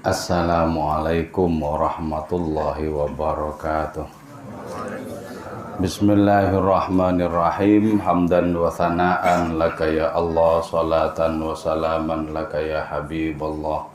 Assalamualaikum warahmatullahi wabarakatuh. Bismillahirrahmanirrahim. Hamdan wa thana'an laka ya Allah, salatan wa salaman laka ya Habiballah,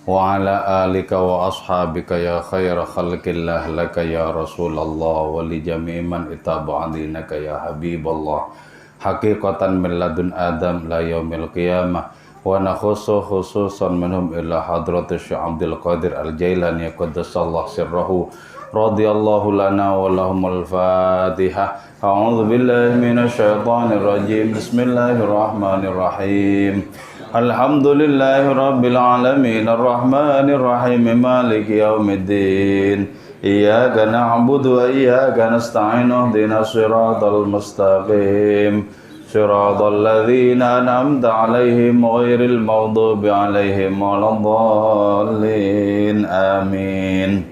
wa ala alika wa ashabika ya khaira khalqillah laka ya Rasulullah, wa li jami'i man ittaba'a dinaka ya Habiballah, haqiqatan min ladun Adam la yaumil qiyamah. Wa nakhusu khususan minhum ila hadratis Syekh Abdul Qadir Al-Jailani qaddasallahu sirrahu radhiyallahu lana wa lahumul Fatihah. A'udzu billahi minasy syaithanir rajim. Bismillahirrahmanirrahim. Alhamdulillahi rabbil alamin arrahmanir rahim maliki yaumiddin. Iyyaka na'budu wa iyyaka nasta'in ihdinas siratal mustaqim. Siratal ladzina an'amta 'alaihim ghairil maghdubi 'alaihim waladdallin. Amin.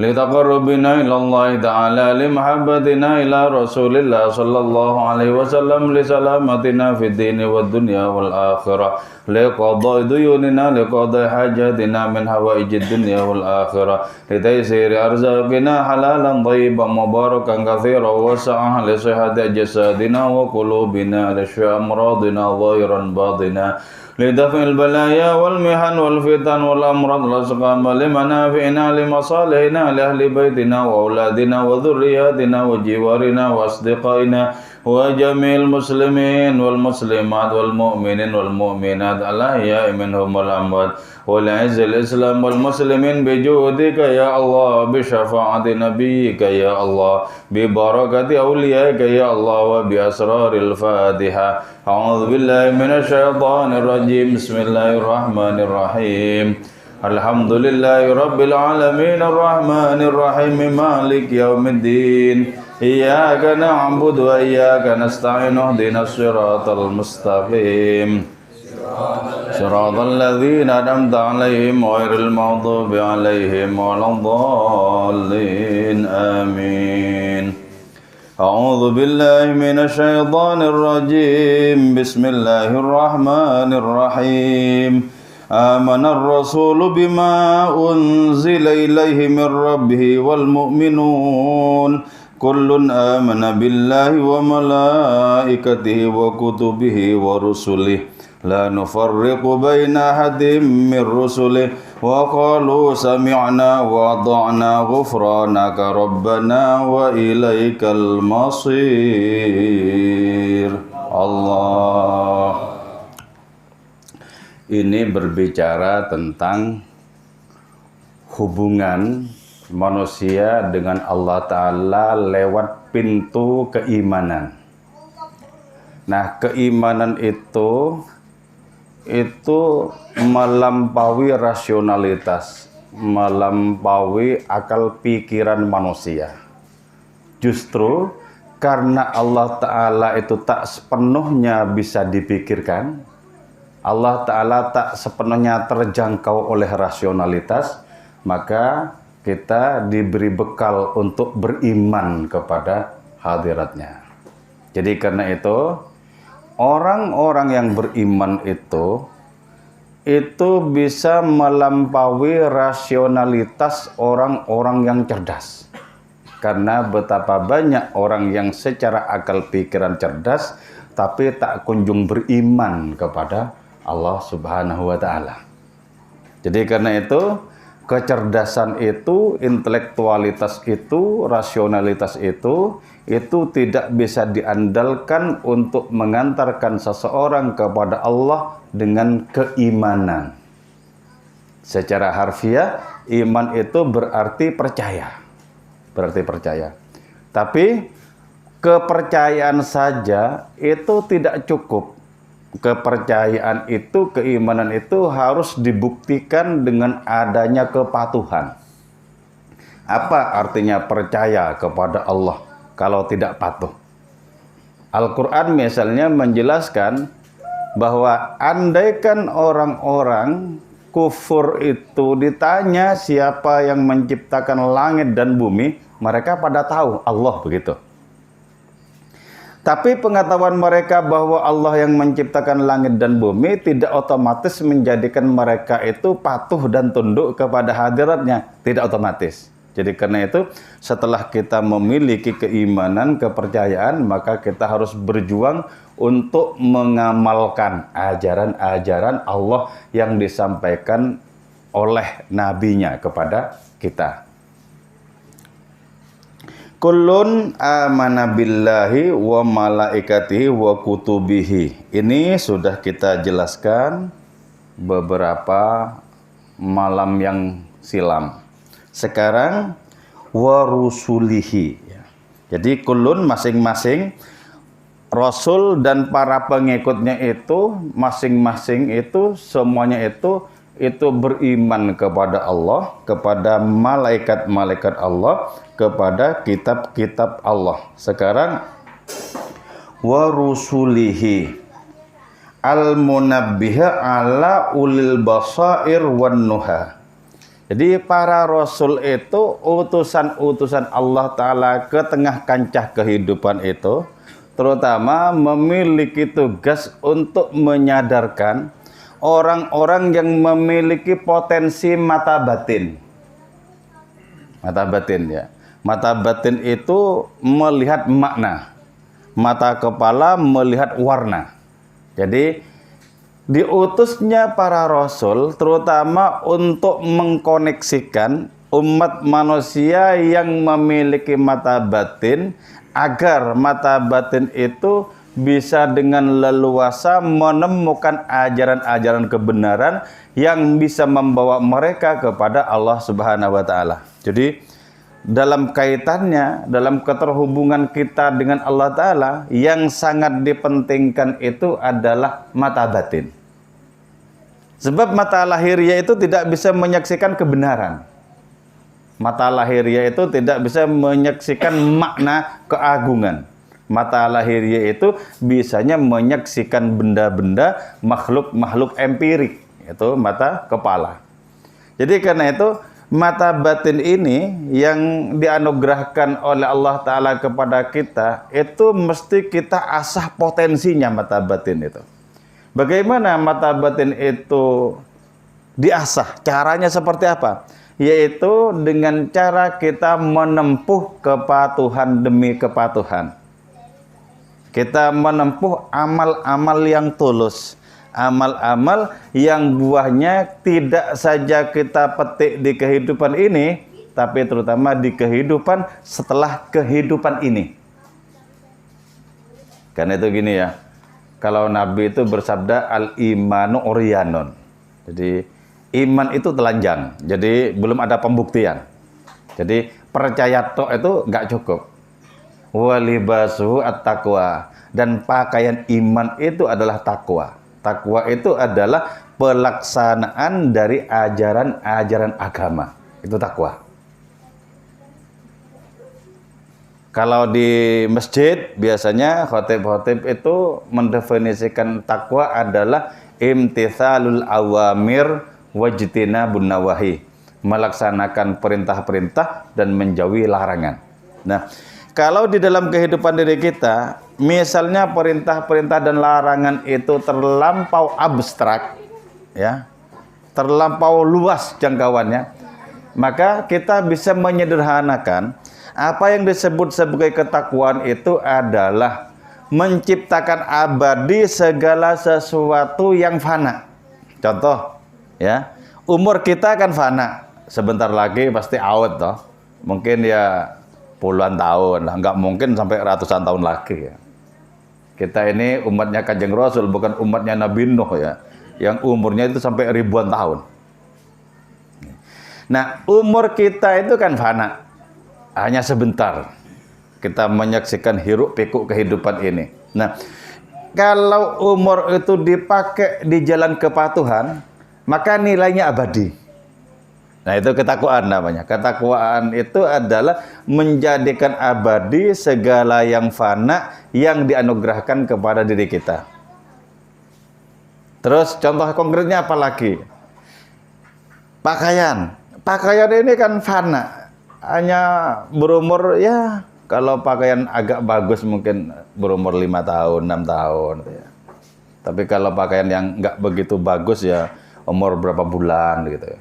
Litaqarrubina ilallahi ta'ala limahabbatina ila rasulillah sallallahu alaihi wasallam li salamatina fid dini wad dunya wal akhirah liqadai duyunina liqadai hajatina min hawaijid dunya wal akhirah litaysiri arzaqina halalan thayyiban mubarakan katsiran wasa'ah li sihhati jasadina wa qulubina li syamradina zahiran batina لدفع البلايا والمحن والفتن والأمراض والأسقام لمنافعنا لمصالحنا لأهل بيتنا وأولادنا وذرياتنا وجوارنا وأصدقائنا وجميع المسلمين والمسلمات والمؤمنين والمؤمنات الأحياء منهم والأموات ولعز الإسلام والمسلمين بجودك يا الله بشفاعة نبيك يا الله ببركة أوليائك يا الله وبأسرار الفاتحة. أعوذ بالله من الشيطان الرجيم. بسم الله الرحمن الرحيم. الحمد لله رب العالمين الرحمن الرحيم مالك يوم الدين. إياك نعبد وإياك نستعين اهدنا الصراط المستقيم صراط الذين أنعمت عليهم غير المغضوب عليهم ولا الضالين. آمين. أعوذ بالله من الشيطان الرجيم. بسم الله الرحمن الرحيم. آمن الرسول بما أنزل إليه من ربه والمؤمنون كل آمن بالله وملائكته وكتبه ورسله لا نفرق بين أحد من رسله وقالوا سمعنا وأطعنا غفرانك ربنا وإليك المصير. Allah. Ini berbicara tentang hubungan manusia dengan Allah Ta'ala lewat pintu keimanan. Nah, keimanan itu melampaui rasionalitas, melampaui akal pikiran manusia. Justru karena Allah Ta'ala itu tak sepenuhnya bisa dipikirkan, Allah Ta'ala tak sepenuhnya terjangkau oleh rasionalitas, maka kita diberi bekal untuk beriman kepada hadiratnya. Jadi karena itu orang-orang yang beriman itu bisa melampaui rasionalitas orang-orang yang cerdas. Karena betapa banyak orang yang secara akal pikiran cerdas tapi tak kunjung beriman kepada Allah Subhanahu wa Ta'ala. Jadi karena itu kecerdasan itu, intelektualitas itu, rasionalitas itu tidak bisa diandalkan untuk mengantarkan seseorang kepada Allah dengan keimanan. Secara harfiah, iman itu berarti percaya. Tapi kepercayaan saja itu tidak cukup. Kepercayaan itu, keimanan itu harus dibuktikan dengan adanya kepatuhan. Apa artinya percaya kepada Allah kalau tidak patuh? Al-Quran misalnya menjelaskan bahwa andaikan orang-orang kufur itu ditanya siapa yang menciptakan langit dan bumi, mereka pada tahu Allah, begitu. Tapi pengetahuan mereka bahwa Allah yang menciptakan langit dan bumi tidak otomatis menjadikan mereka itu patuh dan tunduk kepada hadiratnya. Tidak otomatis. Jadi karena itu setelah kita memiliki keimanan, kepercayaan, maka kita harus berjuang untuk mengamalkan ajaran-ajaran Allah yang disampaikan oleh nabinya kepada kita. Kullun amana billahi wa malaikatihi wa kutubihi. Ini sudah kita jelaskan beberapa malam yang silam. Sekarang wa rusulihi. Jadi kullun masing-masing rasul dan para pengikutnya itu masing-masing itu semuanya itu beriman kepada Allah, kepada malaikat-malaikat Allah, kepada kitab-kitab Allah. Sekarang wa rusulihi al-munabbiha ala ulil basair wan nuha. Jadi para rasul itu utusan-utusan Allah Ta'ala ke tengah kancah kehidupan itu, terutama memiliki tugas untuk menyadarkan orang-orang yang memiliki potensi mata batin. Mata batin ya. Mata batin itu melihat makna. Mata kepala melihat warna. Jadi diutusnya para rasul terutama untuk mengkoneksikan umat manusia yang memiliki mata batin agar mata batin itu bisa dengan leluasa menemukan ajaran-ajaran kebenaran yang bisa membawa mereka kepada Allah Subhanahu wa taala. Jadi dalam kaitannya, dalam keterhubungan kita dengan Allah Ta'ala, yang sangat dipentingkan itu adalah mata batin. Sebab mata lahiriah itu tidak bisa menyaksikan kebenaran. Mata lahiriah itu tidak bisa menyaksikan makna keagungan. Mata lahiriah itu bisanya menyaksikan benda-benda makhluk-makhluk empirik, itu mata kepala. Jadi karena itu mata batin ini yang dianugerahkan oleh Allah Ta'ala kepada kita, itu mesti kita asah potensinya mata batin itu. Bagaimana mata batin itu diasah? Caranya seperti apa? Yaitu dengan cara kita menempuh kepatuhan demi kepatuhan. Kita menempuh amal-amal yang tulus. Amal-amal yang buahnya tidak saja kita petik di kehidupan ini, tapi terutama di kehidupan setelah kehidupan ini. Karena itu gini ya, kalau Nabi itu bersabda al-imanu uryanun. Jadi iman itu telanjang, jadi belum ada pembuktian. Jadi percaya tok itu nggak cukup. Walibasu at-taqwa, dan pakaian iman itu adalah takwa. Takwa itu adalah pelaksanaan dari ajaran-ajaran agama. Itu takwa. Kalau di masjid biasanya khotib-khotib itu mendefinisikan takwa adalah imtithalul awamir wajtinabun nawahi, melaksanakan perintah-perintah dan menjauhi larangan. Nah, kalau di dalam kehidupan diri kita, misalnya perintah-perintah dan larangan itu terlampau abstrak, ya, terlampau luas jangkauannya, maka kita bisa menyederhanakan apa yang disebut sebagai ketakwaan itu adalah menciptakan abadi segala sesuatu yang fana. Contoh, ya, umur kita kan fana, sebentar lagi pasti awet toh, mungkin ya puluhan tahun lah, nggak mungkin sampai ratusan tahun lagi ya. Kita ini umatnya Kanjeng Rasul, bukan umatnya Nabi Nuh ya, yang umurnya itu sampai ribuan tahun. Nah, umur kita itu kan fana, hanya sebentar kita menyaksikan hiruk pikuk kehidupan ini. Nah, kalau umur itu dipakai di jalan kepatuhan, maka nilainya abadi. Nah, itu ketakwaan namanya. Ketakwaan itu adalah menjadikan abadi segala yang fana yang dianugerahkan kepada diri kita. Terus contoh konkretnya apa lagi? Pakaian. Pakaian ini kan fana. Hanya berumur ya Kalau pakaian agak bagus mungkin berumur 5 tahun, 6 tahun. Gitu ya. Tapi kalau pakaian yang nggak begitu bagus ya umur berapa bulan gitu.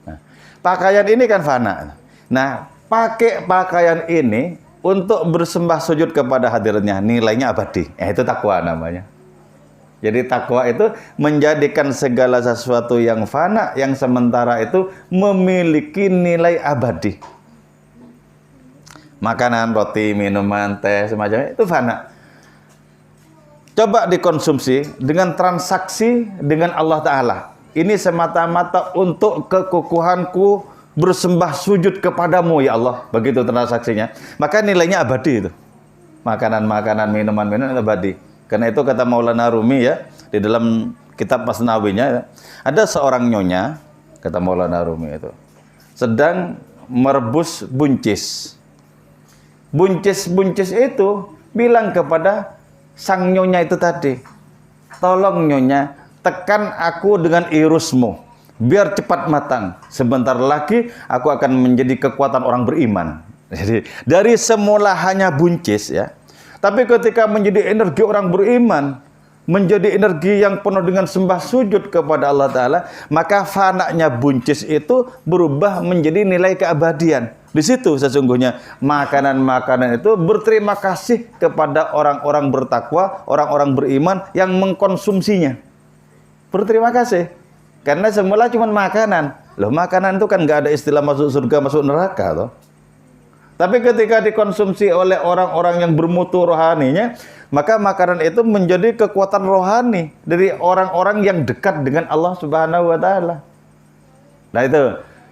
Nah, pakaian ini kan fana. Nah, pakai pakaian ini untuk bersembah sujud kepada hadiratnya, nilainya abadi. Itu takwa namanya. Jadi takwa itu menjadikan segala sesuatu yang fana, yang sementara itu memiliki nilai abadi. Makanan, roti, minuman, teh, semacamnya itu fana. Coba dikonsumsi dengan transaksi dengan Allah Ta'ala. Ini semata-mata untuk kekukuhanku bersembah sujud kepadamu ya Allah. Begitu transaksinya. Maka nilainya abadi itu. Makanan, minuman abadi. Karena itu kata Maulana Rumi ya, di dalam kitab Masnawinya ya, ada seorang nyonya, kata Maulana Rumi itu, sedang merebus buncis. Buncis itu bilang kepada sang nyonya itu tadi, tolong nyonya, tekan aku dengan irusmu, biar cepat matang. Sebentar lagi aku akan menjadi kekuatan orang beriman. Jadi dari semula hanya buncis ya, tapi ketika menjadi energi orang beriman, menjadi energi yang penuh dengan sembah sujud kepada Allah Ta'ala, maka fananya buncis itu berubah menjadi nilai keabadian. Di situ sesungguhnya makanan-makanan itu berterima kasih kepada orang-orang bertakwa, orang-orang beriman yang mengkonsumsinya. Berterima kasih. Karena semula cuma makanan. Loh, makanan itu kan nggak ada istilah masuk surga, masuk neraka toh. Tapi ketika dikonsumsi oleh orang-orang yang bermutu rohaninya, maka makanan itu menjadi kekuatan rohani dari orang-orang yang dekat dengan Allah Subhanahu wa Ta'ala. Nah itu.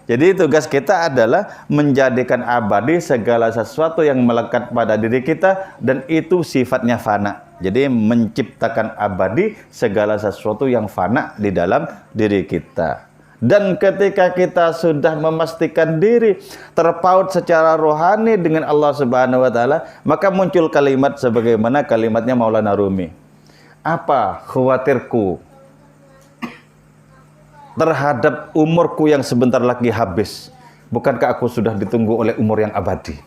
Jadi tugas kita adalah menjadikan abadi segala sesuatu yang melekat pada diri kita, dan itu sifatnya fana. Jadi menciptakan abadi segala sesuatu yang fana di dalam diri kita. Dan ketika kita sudah memastikan diri terpaut secara rohani dengan Allah Subhanahu wa Ta'ala, maka muncul kalimat sebagaimana kalimatnya Maulana Rumi. Apa khawatirku terhadap umurku yang sebentar lagi habis? Bukankah aku sudah ditunggu oleh umur yang abadi?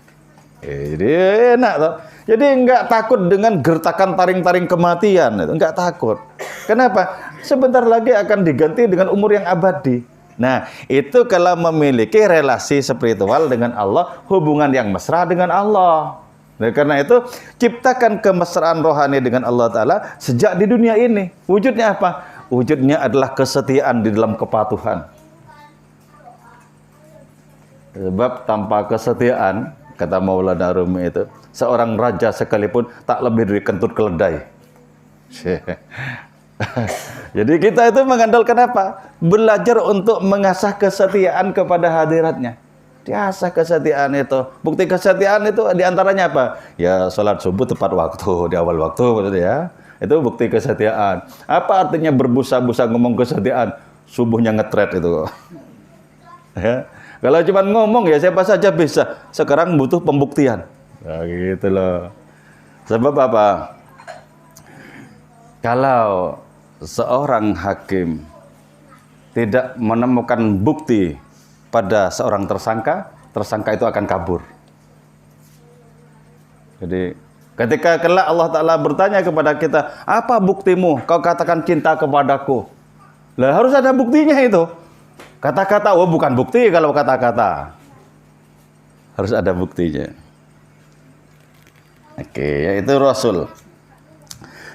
Jadi enak toh. Jadi enggak takut dengan gertakan taring-taring kematian, enggak takut. Kenapa? Sebentar lagi akan diganti dengan umur yang abadi. Nah, itu kalau memiliki relasi spiritual dengan Allah, hubungan yang mesra dengan Allah. Nah, karena itu ciptakan kemesraan rohani dengan Allah Ta'ala sejak di dunia ini. Wujudnya apa? Wujudnya adalah kesetiaan di dalam kepatuhan. Sebab tanpa kesetiaan, kata Maulana Rumi itu, seorang raja sekalipun tak lebih dari kentut keledai. Jadi kita itu mengandalkan apa? Belajar untuk mengasah kesetiaan kepada hadiratnya. Diasah kesetiaan itu. Bukti kesetiaan itu diantaranya apa? Ya sholat subuh tepat waktu, di awal waktu gitu ya. Itu bukti kesetiaan. Apa artinya berbusa-busa ngomong kesetiaan? Subuhnya ngetret itu. Ya. Kalau cuma ngomong ya siapa saja bisa. Sekarang butuh pembuktian. Ya gitu loh. Sebab apa? Kalau seorang hakim tidak menemukan bukti pada seorang tersangka, tersangka itu akan kabur. Jadi ketika kelak Allah Ta'ala bertanya kepada kita, apa buktimu kau katakan cinta kepadaku? Lah harus ada buktinya itu. Kata-kata, oh bukan bukti kalau kata-kata. Harus ada buktinya. Oke, yaitu Rasul.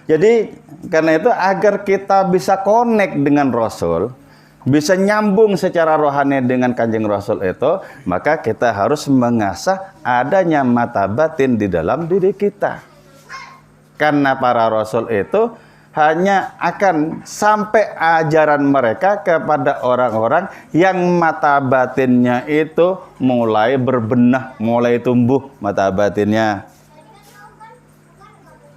Jadi karena itu agar kita bisa connect dengan Rasul, bisa nyambung secara rohani dengan Kanjeng Rasul itu, maka kita harus mengasah adanya mata batin di dalam diri kita. Karena para Rasul itu hanya akan sampai ajaran mereka kepada orang-orang yang mata batinnya itu mulai berbenah, mulai tumbuh mata batinnya.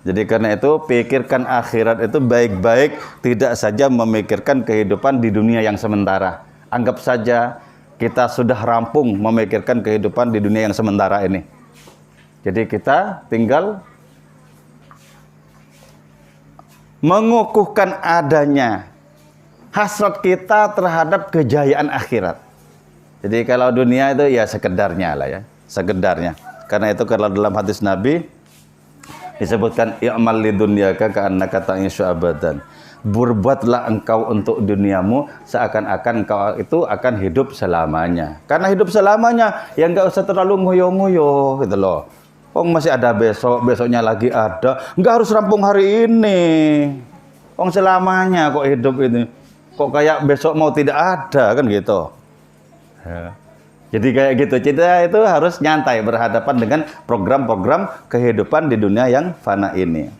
Jadi karena itu pikirkan akhirat itu baik-baik, tidak saja memikirkan kehidupan di dunia yang sementara. Anggap saja kita sudah rampung memikirkan kehidupan di dunia yang sementara ini. Jadi kita tinggal mengukuhkan adanya hasrat kita terhadap kejayaan akhirat. Jadi kalau dunia itu ya sekedarnya lah ya, sekedarnya. Karena itu kalau dalam hadis Nabi disebutkan i'mal lidunyaka ka'annaka ta'ishu abadan. Berbuatlah engkau untuk duniamu seakan-akan engkau itu akan hidup selamanya. Karena hidup selamanya ya enggak usah terlalu ngoyo-ngoyo gitu loh. Masih ada besok, besoknya lagi ada. Enggak harus rampung hari ini. Selamanya kok hidup ini. Kok kayak besok mau tidak ada kan gitu. Ya. Jadi kayak gitu. Kita itu harus nyantai berhadapan dengan program-program kehidupan di dunia yang fana ini.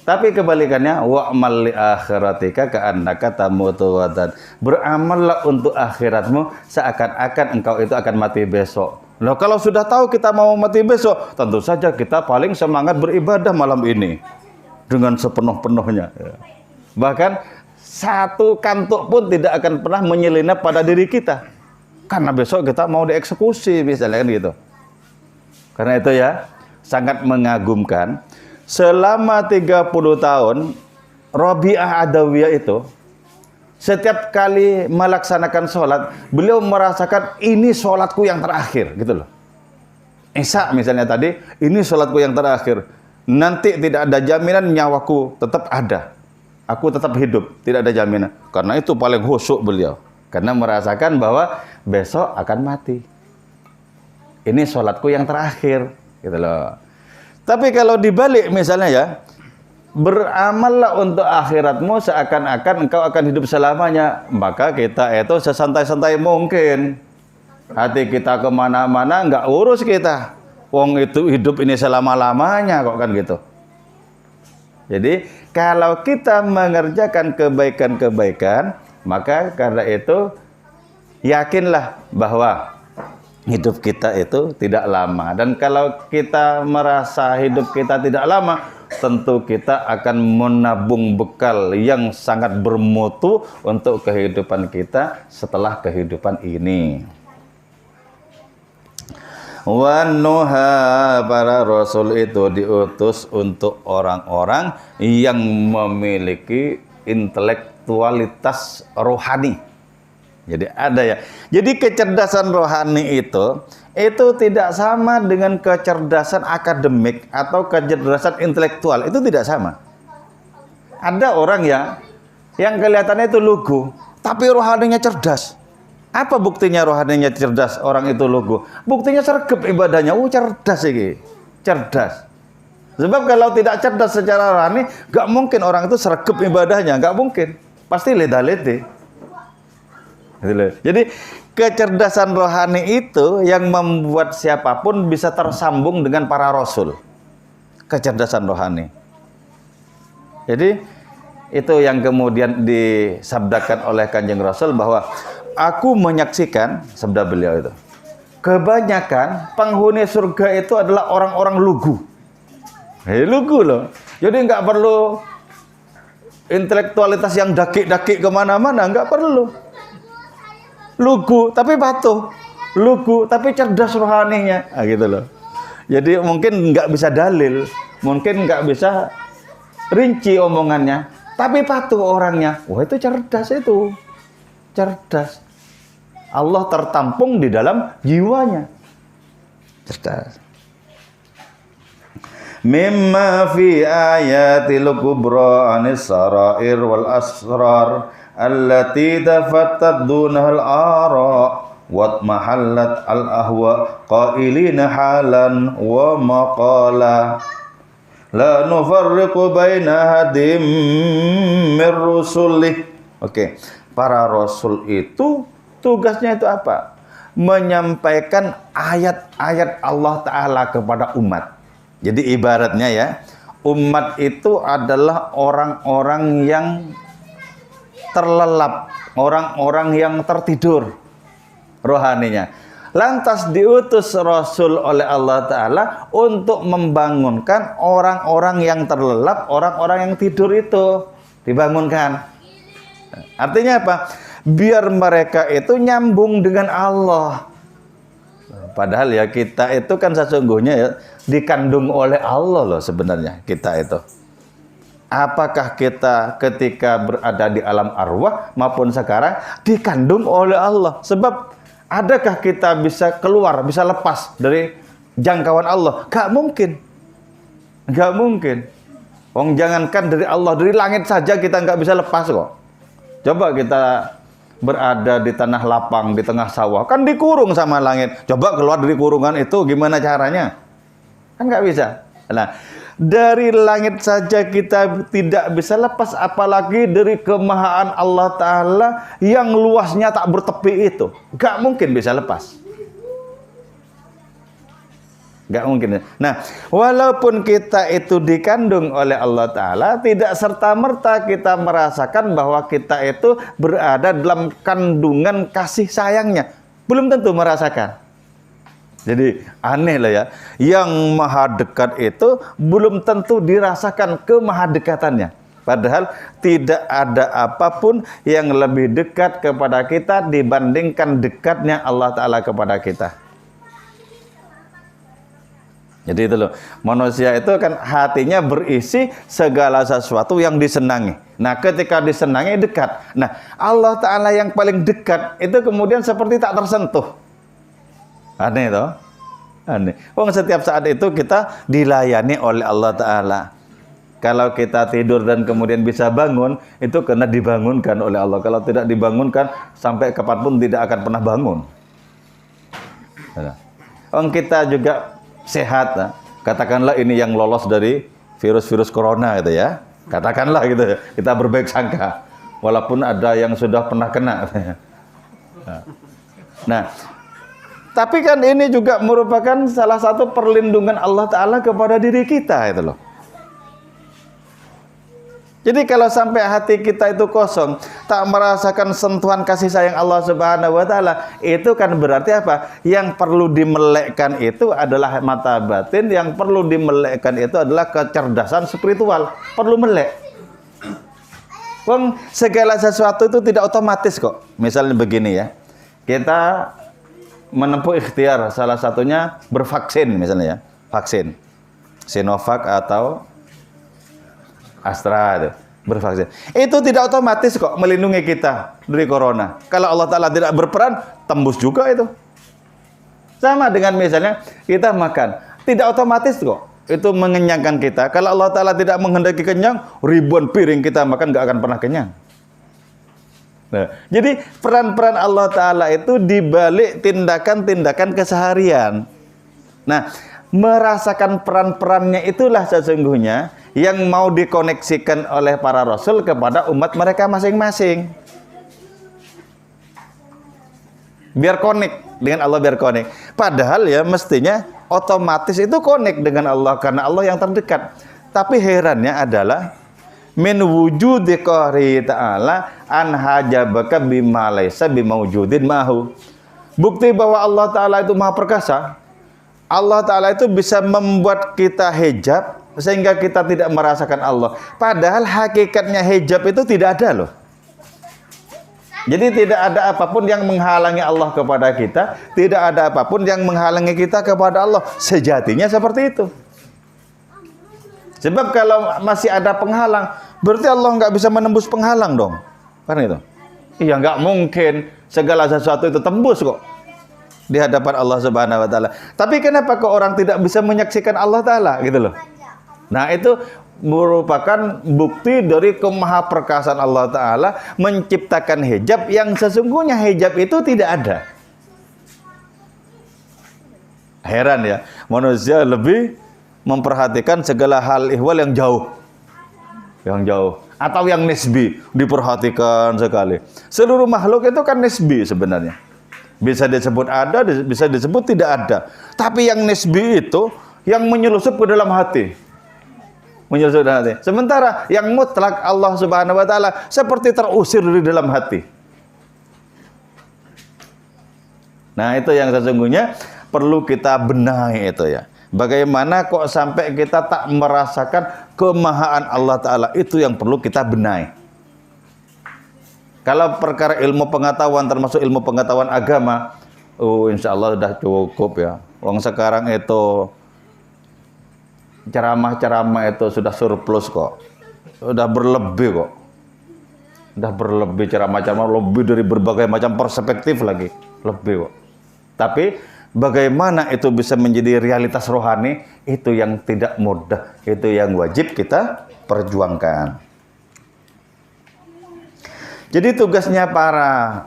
Tapi kebalikannya, wa'mal li akhiratika ka'annaka tamutu ghadan. Beramallah untuk akhiratmu seakan-akan engkau itu akan mati besok. Loh, kalau sudah tahu kita mau mati besok, tentu saja kita paling semangat beribadah malam ini dengan sepenuh-penuhnya. Bahkan satu kantuk pun tidak akan pernah menyelinap pada diri kita. Karena besok kita mau dieksekusi misalnya kan gitu. Karena itu ya, sangat mengagumkan. Selama 30 tahun Rabi'ah Adawiyah itu setiap kali melaksanakan sholat, beliau merasakan ini sholatku yang terakhir gitu loh. Isya misalnya tadi, ini sholatku yang terakhir. Nanti tidak ada jaminan nyawaku tetap ada. Aku tetap hidup, tidak ada jaminan. Karena itu paling khusyuk beliau. Karena merasakan bahwa besok akan mati. Ini sholatku yang terakhir gitu loh. Tapi kalau dibalik misalnya ya, beramallah untuk akhiratmu seakan-akan engkau akan hidup selamanya. Maka kita itu sesantai-santai mungkin. Hati kita kemana-mana nggak urus kita. Wong itu hidup ini selama-lamanya kok kan gitu. Jadi kalau kita mengerjakan kebaikan-kebaikan, maka karena itu yakinlah bahwa hidup kita itu tidak lama. Dan kalau kita merasa hidup kita tidak lama, tentu kita akan menabung bekal yang sangat bermutu untuk kehidupan kita setelah kehidupan ini. Wanuha, para rasul itu diutus untuk orang-orang yang memiliki intelektualitas rohani. Jadi ada ya. Jadi kecerdasan rohani itu tidak sama dengan kecerdasan akademik atau kecerdasan intelektual. Itu tidak sama. Ada orang yang kelihatannya itu lugu, tapi rohaninya cerdas. Apa buktinya rohaninya cerdas orang itu lugu? Buktinya sergap ibadahnya. Cerdas ini. Cerdas. Sebab kalau tidak cerdas secara rohani, gak mungkin orang itu sergap ibadahnya. Gak mungkin. Pasti leda-lede. Jadi kecerdasan rohani itu yang membuat siapapun bisa tersambung dengan para rasul. Kecerdasan rohani. Jadi itu yang kemudian disabdakan oleh Kanjeng Rasul bahwa aku menyaksikan, sabda beliau itu, kebanyakan penghuni surga itu adalah orang-orang lugu. Lugu loh. Jadi nggak perlu intelektualitas yang dakik-dakik kemana-mana, nggak perlu. Lugu tapi patuh, lugu tapi cerdas rohaninya, gitu loh. Jadi mungkin nggak bisa dalil, mungkin nggak bisa rinci omongannya, tapi patuh orangnya. Wah, itu cerdas, itu cerdas. Allah tertampung di dalam jiwanya, cerdas. Mimma fi ayatil kubra anis sarair wal asrar allati tafattat dunahal ara wa mahallat al ahwa qailina halan wa maqala la nufarriqu baina hadim mir rusulih. Oke, para rasul itu tugasnya itu apa? Menyampaikan ayat-ayat Allah Ta'ala kepada umat. Jadi ibaratnya ya, umat itu adalah orang-orang yang terlelap, orang-orang yang tertidur rohaninya. Lantas diutus Rasul oleh Allah Ta'ala untuk membangunkan orang-orang yang terlelap, orang-orang yang tidur itu dibangunkan. Artinya apa? Biar mereka itu nyambung dengan Allah. Padahal ya kita itu kan sesungguhnya ya dikandung oleh Allah loh sebenarnya kita itu. Apakah kita ketika berada di alam arwah maupun sekarang dikandung oleh Allah? Sebab adakah kita bisa keluar, bisa lepas dari jangkauan Allah. Gak mungkin. Gak mungkin. Wong jangankan dari Allah, dari langit saja kita nggak bisa lepas kok. Coba kita berada di tanah lapang, di tengah sawah, kan dikurung sama langit. Coba keluar dari kurungan itu gimana caranya? Kan nggak bisa. Nah, dari langit saja kita tidak bisa lepas, apalagi dari kemahaan Allah Ta'ala yang luasnya tak bertepi itu. Nggak mungkin bisa lepas. Nggak mungkin. Nah, walaupun kita itu dikandung oleh Allah Ta'ala, tidak serta-merta kita merasakan bahwa kita itu berada dalam kandungan kasih sayangnya. Belum tentu merasakan. Jadi aneh lah ya. Yang maha dekat itu belum tentu dirasakan kemahadekatannya. Padahal tidak ada apapun yang lebih dekat kepada kita dibandingkan dekatnya Allah Ta'ala kepada kita. Jadi itu loh, manusia itu kan hatinya berisi segala sesuatu yang disenangi. Nah, ketika disenangi dekat. Nah, Allah Ta'ala yang paling dekat itu kemudian seperti tak tersentuh. Aneh toh? Aneh. Setiap saat itu kita dilayani oleh Allah Ta'ala. Kalau kita tidur dan kemudian bisa bangun, itu karena dibangunkan oleh Allah. Kalau tidak dibangunkan, sampai kapanpun tidak akan pernah bangun. Kita juga sehat, katakanlah ini yang lolos dari virus-virus corona gitu ya, katakanlah gitu, kita berbaik sangka walaupun ada yang sudah pernah kena. Nah, tapi kan ini juga merupakan salah satu perlindungan Allah Ta'ala kepada diri kita itu loh. Jadi kalau sampai hati kita itu kosong, tak merasakan sentuhan kasih sayang Allah Subhanahu wa Ta'ala, itu kan berarti apa? Yang perlu dimelekkan itu adalah mata batin, yang perlu dimelekkan itu adalah kecerdasan spiritual. Perlu melek. Segala sesuatu itu tidak otomatis kok. Misalnya begini ya, kita menempuh ikhtiar, salah satunya bervaksin misalnya ya, vaksin Sinovac atau Astra itu, bervaksin. Itu tidak otomatis kok melindungi kita dari corona. Kalau Allah Ta'ala tidak berperan, tembus juga itu. Sama dengan misalnya kita makan, tidak otomatis kok itu mengenyangkan kita. Kalau Allah Ta'ala tidak menghendaki kenyang, ribuan piring kita makan gak akan pernah kenyang. Nah, jadi peran-peran Allah Ta'ala itu dibalik tindakan-tindakan keseharian. Nah, merasakan peran-perannya itulah sesungguhnya yang mau dikoneksikan oleh para rasul kepada umat mereka masing-masing. Biar connect dengan Allah, biar connect. Padahal ya mestinya otomatis itu connect dengan Allah karena Allah yang terdekat. Tapi herannya adalah min wujudi qahri ta'ala an hajabaka bima laysa bimaujudin mahu. Bukti bahwa Allah Ta'ala itu maha perkasa. Allah Ta'ala itu bisa membuat kita hijab sehingga kita tidak merasakan Allah. Padahal hakikatnya hijab itu tidak ada loh. Jadi tidak ada apapun yang menghalangi Allah kepada kita. Tidak ada apapun yang menghalangi kita kepada Allah. Sejatinya seperti itu. Sebab kalau masih ada penghalang, berarti Allah nggak bisa menembus penghalang dong. Kan itu? Iya, nggak mungkin segala sesuatu itu tembus kok di hadapan Allah Subhanahu wa Ta'ala. Tapi kenapa kok orang tidak bisa menyaksikan Allah Ta'ala gitu loh. Nah, itu merupakan bukti dari kemahaperkasaan Allah Ta'ala menciptakan hijab yang sesungguhnya hijab itu tidak ada. Heran ya, manusia lebih memperhatikan segala hal ihwal yang jauh. Yang jauh atau yang nisbi diperhatikan sekali. Seluruh makhluk itu kan nisbi sebenarnya. Bisa disebut ada, bisa disebut tidak ada. Tapi yang nisbi itu yang menyelusup ke dalam hati. Menyelusup ke dalam hati. Sementara yang mutlak Allah Subhanahu wa Ta'ala seperti terusir dari dalam hati. Nah, itu yang sesungguhnya perlu kita benahi itu ya. Bagaimana kok sampai kita tak merasakan kemahaan Allah Ta'ala, itu yang perlu kita benahi. Kalau perkara ilmu pengetahuan, termasuk ilmu pengetahuan agama, insya Allah sudah cukup ya. Wong sekarang itu ceramah-ceramah itu sudah surplus kok. Sudah berlebih kok. Sudah berlebih ceramah-ceramah, lebih dari berbagai macam perspektif lagi. Lebih kok. Tapi bagaimana itu bisa menjadi realitas rohani, itu yang tidak mudah, itu yang wajib kita perjuangkan. Jadi tugasnya para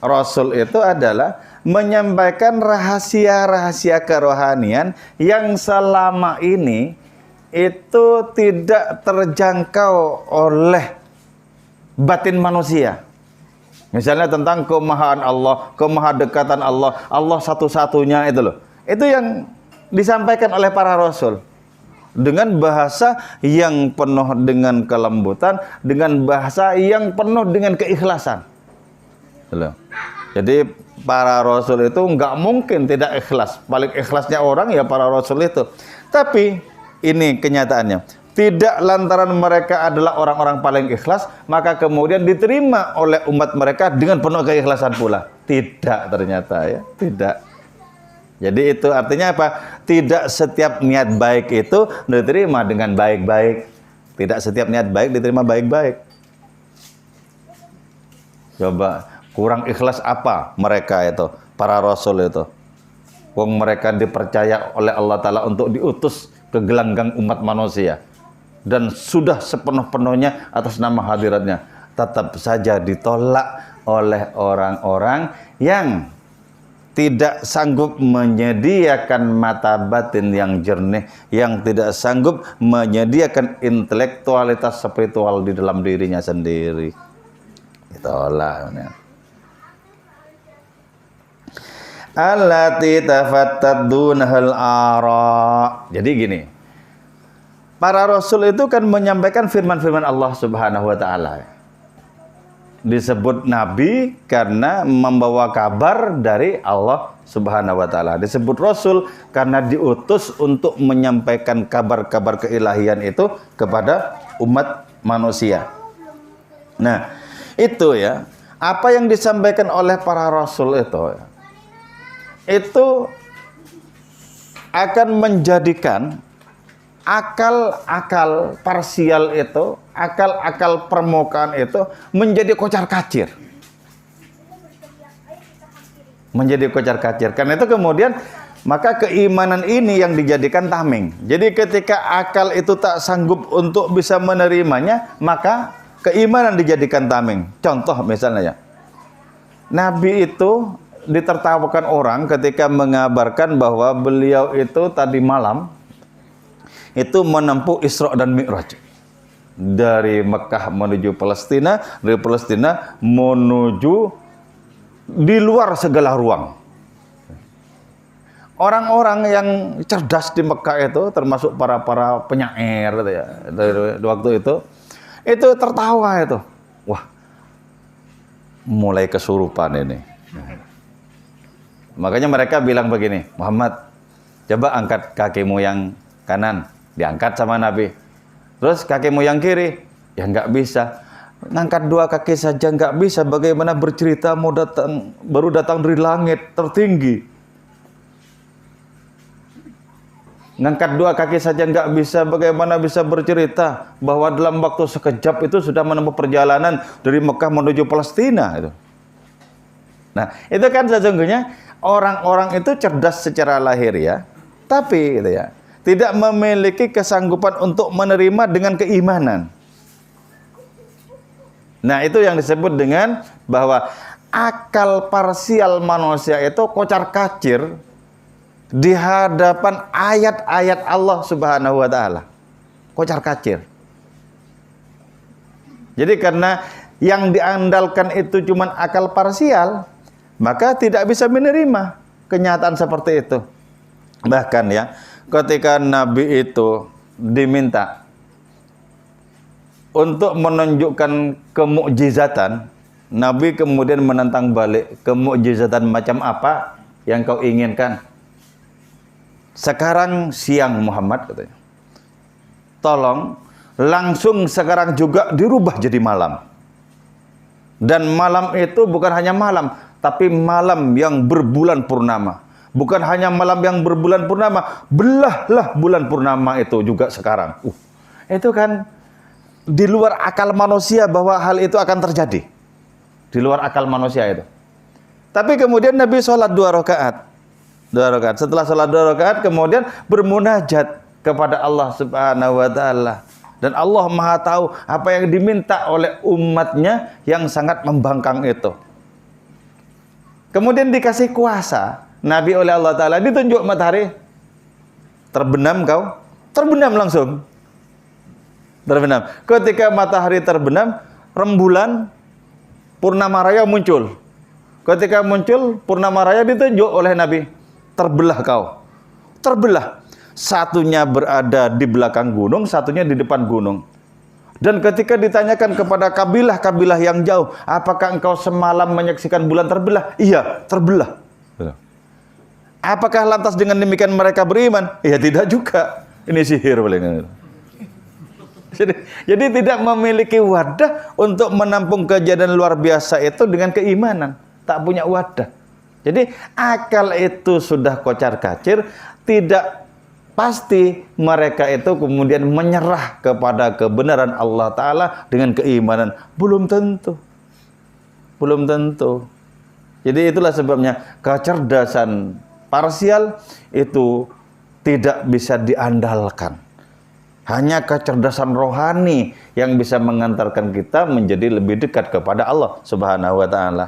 rasul itu adalah menyampaikan rahasia-rahasia kerohanian yang selama ini itu tidak terjangkau oleh batin manusia. Misalnya tentang kemahaan Allah, kemahadekatan Allah, Allah satu-satunya itu loh. Itu yang disampaikan oleh para rasul dengan bahasa yang penuh dengan kelembutan, dengan bahasa yang penuh dengan keikhlasan. Loh. Jadi para rasul itu nggak mungkin tidak ikhlas. Paling ikhlasnya orang ya para rasul itu. Tapi ini kenyataannya. Tidak lantaran mereka adalah orang-orang paling ikhlas, maka kemudian diterima oleh umat mereka dengan penuh keikhlasan pula. Tidak ternyata ya, tidak. Jadi itu artinya apa? Tidak setiap niat baik itu diterima dengan baik-baik. Tidak setiap niat baik diterima baik-baik. Coba, kurang ikhlas apa mereka itu, para rasul itu? Wong mereka dipercaya oleh Allah Ta'ala untuk diutus ke gelanggang umat manusia. Dan sudah sepenuh-penuhnya atas nama hadiratnya, tetap saja ditolak oleh orang-orang yang tidak sanggup menyediakan mata batin yang jernih, yang tidak sanggup menyediakan intelektualitas spiritual di dalam dirinya sendiri. Ditolak. Allati tafattat dunhal ara. Jadi gini, para rasul itu kan menyampaikan firman-firman Allah Subhanahu wa taala. Disebut nabi karena membawa kabar dari Allah Subhanahu wa taala. Disebut rasul karena diutus untuk menyampaikan kabar-kabar keilahian itu kepada umat manusia. Nah, itu ya, apa yang disampaikan oleh para rasul itu akan menjadikan akal-akal parsial itu, akal-akal permukaan itu menjadi kocar-kacir. Menjadi kocar-kacir. Karena itu kemudian maka keimanan ini yang dijadikan tameng. Jadi ketika akal itu tak sanggup untuk bisa menerimanya, maka keimanan dijadikan tameng. Contoh misalnya ya, Nabi itu ditertawakan orang ketika mengabarkan bahwa beliau itu tadi malam itu menempuh Isra dan Mi'raj dari Mekah menuju Palestina, dari Palestina menuju di luar segala ruang. Orang-orang yang cerdas di Mekah itu, termasuk para penyair gitu ya, dari waktu itu tertawa itu. Wah, mulai kesurupan ini. Makanya mereka bilang begini, Muhammad, coba angkat kakimu yang kanan. Diangkat sama Nabi. Terus kakimu yang kiri, ya nggak bisa. Ngangkat dua kaki saja nggak bisa. Bagaimana bercerita baru datang dari langit tertinggi. Ngangkat dua kaki saja nggak bisa. Bagaimana bisa bercerita bahwa dalam waktu sekejap itu sudah menempuh perjalanan dari Mekah menuju Palestina itu. Nah, itu kan sesungguhnya orang-orang itu cerdas secara lahir ya, tapi gitu ya, tidak memiliki kesanggupan untuk menerima dengan keimanan. Nah, itu yang disebut dengan bahwa akal parsial manusia itu kocar-kacir di hadapan ayat-ayat Allah Subhanahu wa taala. Kocar-kacir. Jadi karena yang diandalkan itu cuma akal parsial, maka tidak bisa menerima kenyataan seperti itu. Bahkan ya, ketika Nabi itu diminta untuk menunjukkan kemukjizatan, Nabi kemudian menantang balik, kemukjizatan macam apa yang kau inginkan? Sekarang siang Muhammad katanya. Tolong langsung sekarang juga dirubah jadi malam. Dan malam itu bukan hanya malam, tapi malam yang berbulan purnama. Bukan hanya malam yang berbulan purnama, belahlah bulan purnama itu juga sekarang. Itu kan di luar akal manusia bahwa hal itu akan terjadi. Di luar akal manusia itu. Tapi kemudian Nabi sholat 2 rakaat. 2 rakaat. Setelah salat 2 rakaat kemudian bermunajat kepada Allah Subhanahu wa taala. Dan Allah Maha tahu apa yang diminta oleh umatnya yang sangat membangkang itu. Kemudian dikasih kuasa Nabi oleh Allah Ta'ala, ditunjuk matahari, terbenam kau, terbenam langsung. Terbenam. Ketika matahari terbenam, rembulan Purnama Raya muncul. Ketika muncul Purnama Raya ditunjuk oleh Nabi, terbelah kau. Terbelah. Satunya berada di belakang gunung, satunya di depan gunung. Dan ketika ditanyakan kepada kabilah-kabilah yang jauh, apakah engkau semalam menyaksikan bulan terbelah? Iya, terbelah. Apakah lantas dengan demikian mereka beriman? Ya tidak juga. Ini sihir paling. Jadi tidak memiliki wadah untuk menampung kejadian luar biasa itu dengan keimanan. Tak punya wadah. Jadi akal itu sudah kocar-kacir, tidak pasti mereka itu kemudian menyerah kepada kebenaran Allah Ta'ala dengan keimanan. Belum tentu. Belum tentu. Jadi itulah sebabnya kecerdasan parsial itu tidak bisa diandalkan. Hanya kecerdasan rohani yang bisa mengantarkan kita menjadi lebih dekat kepada Allah Subhanahu wa taala.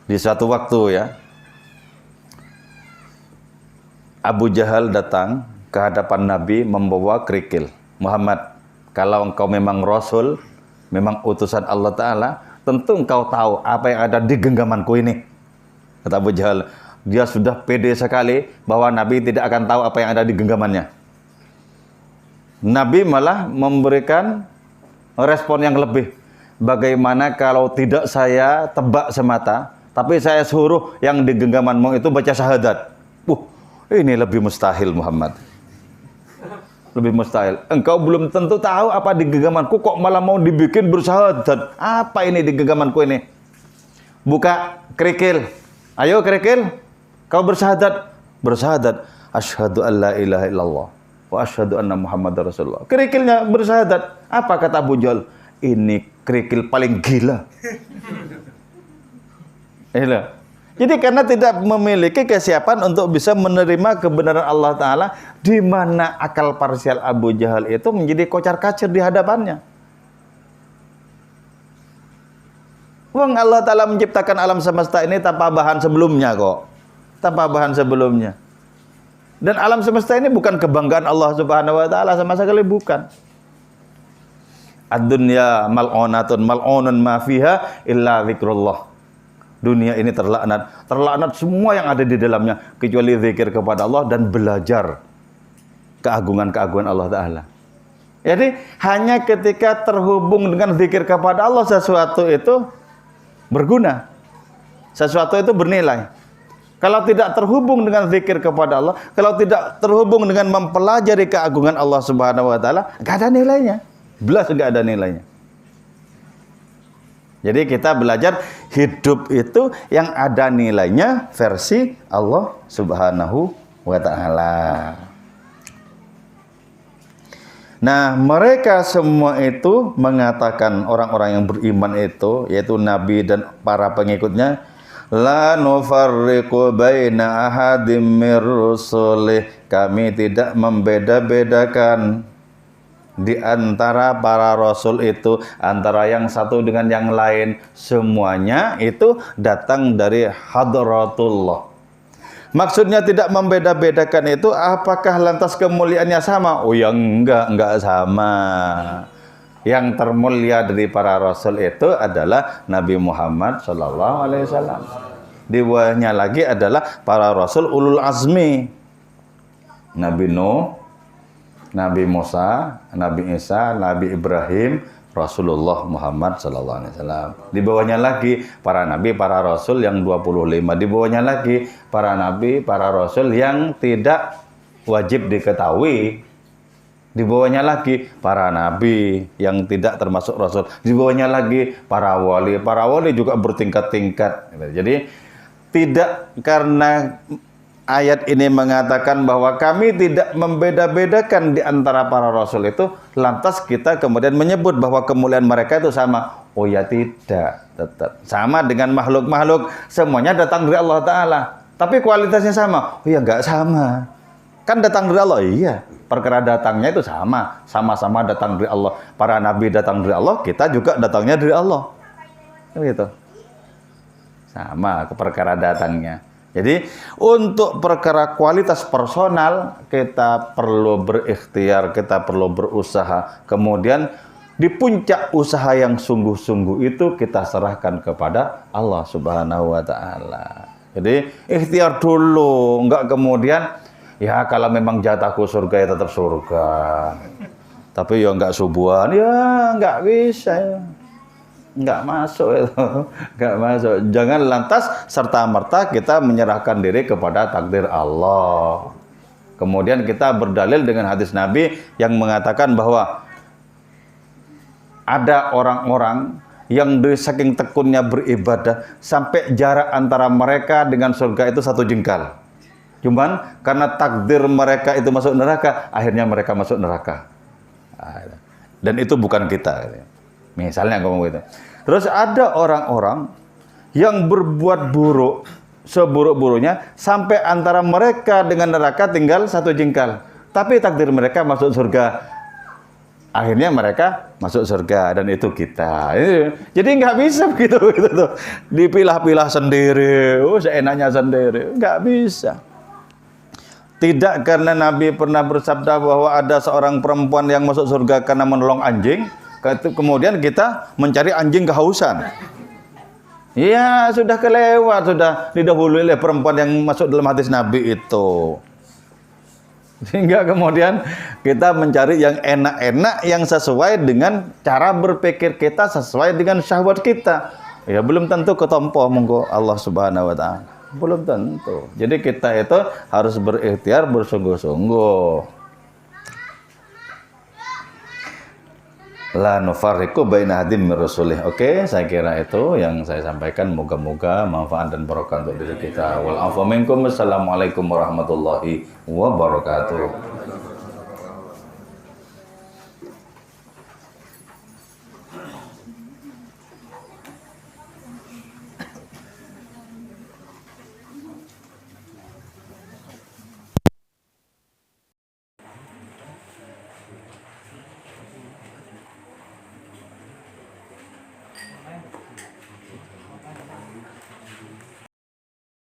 Di suatu waktu ya, Abu Jahal datang ke hadapan Nabi membawa kerikil. Muhammad, kalau engkau memang Rasul, memang utusan Allah Ta'ala, tentu engkau tahu apa yang ada di genggamanku ini. Kata Abu Jahal, dia sudah pede sekali bahwa Nabi tidak akan tahu apa yang ada di genggamannya. Nabi malah memberikan respon yang lebih. Bagaimana kalau tidak saya tebak semata, tapi saya suruh yang di genggamanmu itu baca syahadat. Ini lebih mustahil Muhammad. Lebih mustahil. Engkau belum tentu tahu apa di genggamanku, kok malah mau dibikin bersyahadat. Apa ini di genggamanku ini? Buka kerikil. Ayo kerikil. Kau bersyahadat. Bersyahadat. Asyhadu an la ilaha illallah wa asyhadu anna Muhammadar Rasulullah. Kerikilnya bersyahadat. Apa kata Abu Jahal? Ini kerikil paling gila. Jadi karena tidak memiliki kesiapan untuk bisa menerima kebenaran Allah Ta'ala, di mana akal parsial Abu Jahal itu menjadi kocar-kacir di hadapannya. Wong Allah Ta'ala menciptakan alam semesta ini tanpa bahan sebelumnya kok. Tanpa bahan sebelumnya. Dan alam semesta ini bukan kebanggaan Allah Subhanahu wa Ta'ala, sama sekali bukan. Ad-dunya mal'unatun mal'unun ma fiha illa zikrullah. Dunia ini terlaknat. Terlaknat semua yang ada di dalamnya kecuali zikir kepada Allah dan belajar keagungan-keagungan Allah Ta'ala. Jadi hanya ketika terhubung dengan zikir kepada Allah, sesuatu itu berguna. Sesuatu itu bernilai. Kalau tidak terhubung dengan zikir kepada Allah, kalau tidak terhubung dengan mempelajari keagungan Allah Subhanahu wa Ta'ala, enggak ada nilainya. Belas enggak ada nilainya. Jadi kita belajar hidup itu yang ada nilainya versi Allah Subhanahu wa Ta'ala. Nah, mereka semua itu mengatakan, orang-orang yang beriman itu, yaitu Nabi dan para pengikutnya, la nufarriqu baina ahadim mir rusulih. Kami tidak membeda-bedakan di antara para rasul itu, antara yang satu dengan yang lain. Semuanya itu datang dari hadratullah. Maksudnya tidak membeda-bedakan itu, apakah lantas kemuliaannya sama? Oh ya enggak sama. Yang termulia dari para rasul itu adalah Nabi Muhammad sallallahu alaihi wasallam. Di bawahnya lagi adalah para rasul ulul azmi. Nabi Nuh, Nabi Musa, Nabi Isa, Nabi Ibrahim, Rasulullah Muhammad sallallahu alaihi wasallam. Di bawahnya lagi para nabi, para rasul yang 25. Di bawahnya lagi para nabi, para rasul yang tidak wajib diketahui. Di bawahnya lagi para nabi yang tidak termasuk rasul. Di bawahnya lagi para wali. Para wali juga bertingkat-tingkat. Jadi tidak, karena ayat ini mengatakan bahwa kami tidak membeda-bedakan di antara para rasul itu, lantas kita kemudian menyebut bahwa kemuliaan mereka itu sama. Oh ya tidak, tetap sama dengan makhluk-makhluk. Semuanya datang dari Allah Ta'ala. Tapi kualitasnya sama. Oh ya nggak sama. Kan datang dari Allah, iya. Perkara datangnya itu sama. Sama-sama datang dari Allah. Para nabi datang dari Allah, kita juga datangnya dari Allah. Gitu. Sama perkara datangnya. Jadi untuk perkara kualitas personal kita perlu berikhtiar, kita perlu berusaha. Kemudian di puncak usaha yang sungguh-sungguh itu kita serahkan kepada Allah Subhanahu wa taala. Jadi ikhtiar dulu, enggak kemudian ya kalau memang jatahku surga ya tetap surga. Tapi ya enggak subuhan, ya enggak bisa ya. Enggak masuk itu, enggak masuk. Jangan lantas serta-merta kita menyerahkan diri kepada takdir Allah. Kemudian kita berdalil dengan hadis Nabi yang mengatakan bahwa ada orang-orang yang dari saking tekunnya beribadah sampai jarak antara mereka dengan surga itu 1 jengkal. Cuman karena takdir mereka itu masuk neraka, akhirnya mereka masuk neraka. Dan itu bukan kita. Misalnya ngomong gitu. Terus ada orang-orang yang berbuat buruk seburuk-buruknya sampai antara mereka dengan neraka tinggal 1 jengkal. Tapi takdir mereka masuk surga. Akhirnya mereka masuk surga dan itu kita. Jadi nggak bisa begitu tuh. Dipilah-pilah sendiri, seenaknya sendiri. Nggak bisa. Tidak karena Nabi pernah bersabda bahwa ada seorang perempuan yang masuk surga karena menolong anjing. Kemudian kita mencari anjing kehausan. Ya sudah kelewat, sudah didahului oleh perempuan yang masuk dalam hadis Nabi itu. Sehingga kemudian kita mencari yang enak-enak, yang sesuai dengan cara berpikir kita, sesuai dengan syahwat kita. Ya belum tentu ketompo monggo Allah Subhanahu wa taala. Belum tentu. Jadi kita itu harus berikhtiar bersungguh-sungguh. La nufarriqu baina hadin min rasulih. Oke, saya kira itu yang saya sampaikan. Moga-moga manfaat dan barokah untuk diri kita. Wal afu minkum. Wassalamualaikum warahmatullahi wabarakatuh.